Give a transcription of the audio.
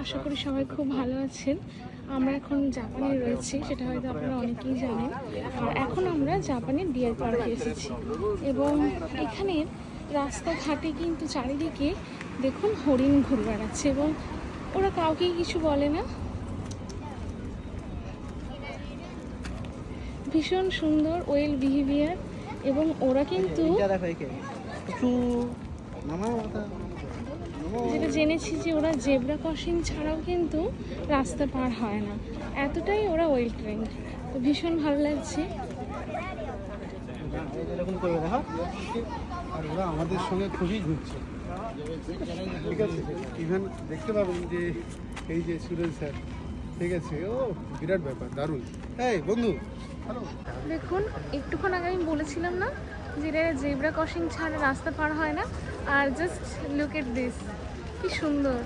আশা করি সবাই খুব ভালো আছেন। আমরা এখন জাপানে রয়েছি, সেটা হয়তো আপনারা অনেকেই জানেন। আর এখন আমরা জাপানের ডিয়ার পার্কে এসেছি এবং এখানের রাস্তাঘাটে কিন্তু চারিদিকে দেখুন হরিণ ঘুরে বেড়াচ্ছে এবং ওরা কাউকেই কিছু বলে না। ভীষণ সুন্দর ওয়েল বিহেভিয়ার এবং ওরা কিন্তু যেটা জেনেছি যে ওরা জেব্রা ক্রসিং ছাড়াও কিন্তু রাস্তা পার হয় না, এতটাই ওরা ওয়েল ট্রেন্ড। তো ভীষণ ভালো লাগছে। আর ওরা আমাদের সঙ্গে খুবই ঘুরছে, ঠিক আছে। ইভেন দেখতে পাবেন যে এই যে সুরেন স্যার, ঠিক আছে, ও বিরাট ব্যাপার, দারুণ। এই বন্ধু, হ্যালো। দেখুন একটুক্ষণ আগে আমি বলেছিলাম না যে এরা জেব্রা ক্রসিং ছাড়া রাস্তা পার হয় না, আর জাস্ট লুক এট দিস, কি সুন্দর।